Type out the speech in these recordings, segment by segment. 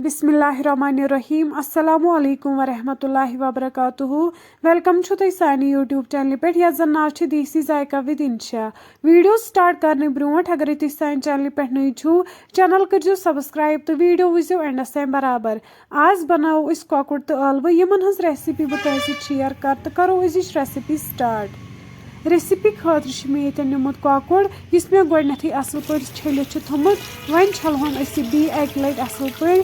बिस्मिल्लाहिर्रहमानिर्रहीम अस्सलामु अलैकुम वरहमतुल्लाहि वबरकातुहू वेलकम छु तुम सानी यूट्यूब चैनल पे यथ जन नाव छ देसी जायका विद इंशा वीडियो स्टार्ट करने ब्रोट अगर तुम सानी चैनल पे नई छू चैनल करो सब्सक्राइब तो वीडियो वुझो एंडस तम बराबर आज बनावो इस कॉकुर तो ٲلوٕ यमन हंस रेसिपी बह तुम शेयर कर तो करो अजिच रेसिपी स्टार्ट रेसिपी खतर मे ये निमुत कॉकुर इस मे गोडनेथी असल पे छलित थोमुत वन छलवन बी अक लट असल पे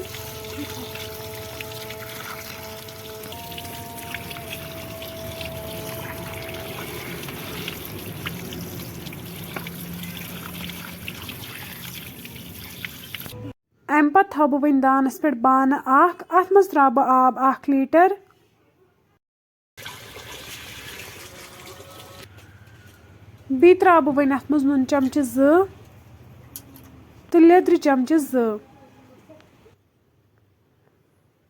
अम पत् थो बह वन दानस पे बान अत मज त्रा बह आब 1 लीटर बी त्रा बह वन अत मज नून चमचे 2 तो लेद्र चमचे 2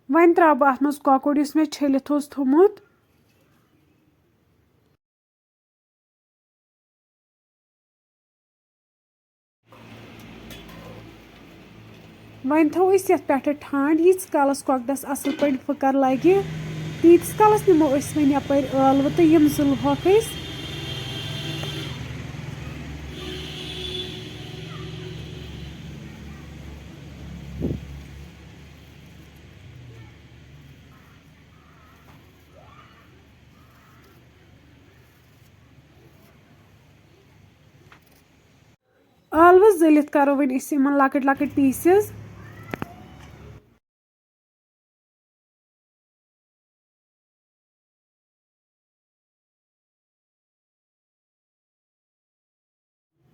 वन त्रा बह अत मज कॉकुर मे छलित थोमुत वन थो पे ठंड यीस कालस कॉकरस असल पे फकर लगे तीस कालस निमो वन यपर ٲلوٕ तो यम जुलहोक ٲلوٕ जलित करो वन लकट लकट पीसेस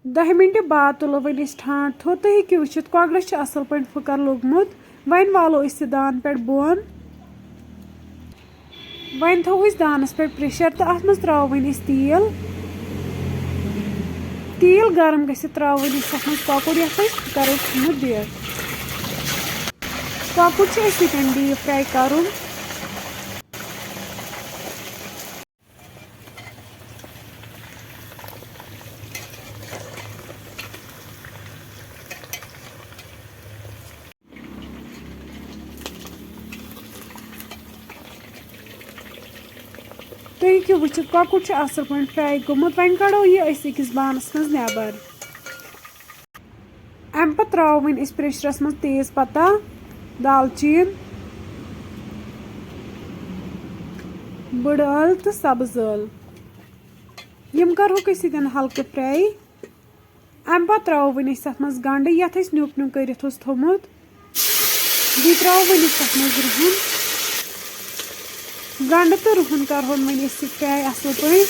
दह मिनट बाद तुलो वन ठांड थो तो हेकि वुचित कॉकरस असल पे फकर लोगमुत वन वालो दान पे बोन वन थो दानस पे प्रेशर तो अत मज त्रो वन तेल तेल गरम गसित त्रो वन अत मज कॉकुर यथ करो थोमुत दित कॉकुर डीप फ्राई करुन तुम हेकि वुचित कॉकुर असल पे फ्राई गोमुत वन कड़ो यह अकिस बानस मज नेबर अम पत् त्रो वन प्रेशरस मज तेज पत्ता दालचीन बड़ ٲl तो सब्ज ٲl यम करहोक हल्के फ्राई अम पत् त्रो वन अत मज गंड यथ न्यूक न्यूक करित थोमुत बी त्रो वन अत मज रुहन गंड तो रुहन करहोन वन फ्राई असल पे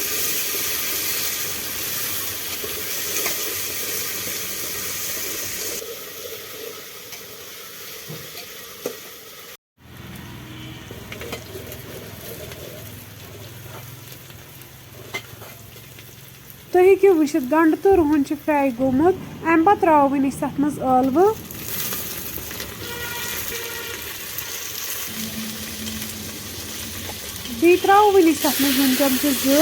तुम हेकि वुचित गंड तो रुहन फ्राई गोमुत अम पत् त्रो वन अत मज ٲلوٕ बी त्रो वन अत मज नून चमचे 2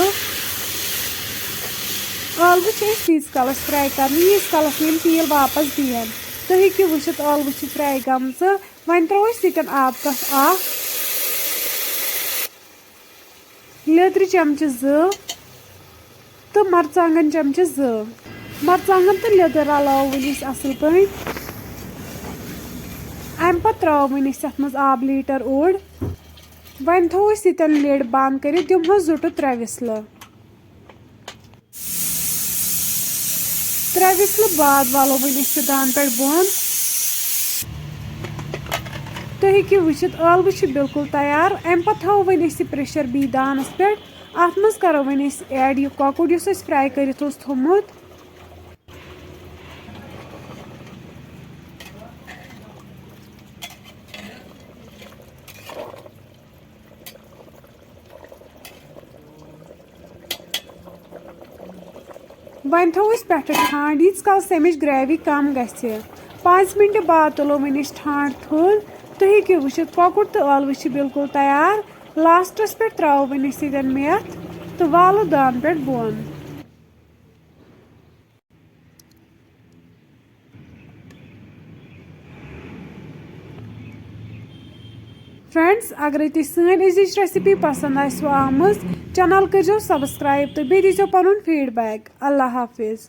ٲلوٕ तीस कालस फ्राई कर यीस कालस यम तेल वापस दिन तुम हेकि वुचित ٲلوٕ फ्राई गमच वन त्रो यन आब कप लेद्र चमचे 2 तो मरचांगन चमचे 2 मरचांगन तो लेदर रलाव वन असल पे अम पत् त्रो वन अत मज आब लीटर ओड वन थो लिड बंद कर दिमो जुट 3 विसल बाद वालो वन दान पे बोन तुम हेकि वुचित ٲلوٕ बिल्कुल तैयार अम पत् थो वन प्रेशर बी दानस पे अत मज करो वन ऐड यह कॉकुर फ्राई कर थोमुत वन थो पे ठंड यीस काल अमिच ग्रेवी कम गि 5 मिनट बाद तुलो वन ठंड थोल तुम हेकि वुचित कॉकुर तो ٲلوٕ बिल्कुल तैयार लास्टस पे त्रो वन मेथ तो वालो दान पे बोन फ्रेंड्स अगर तुम सन अजिच रेसिपी पसंद आसो आमज चैनल करो सब्सक्राइब तो बे दीजो पनुन फीडबैक। अल्लाह हाफिज।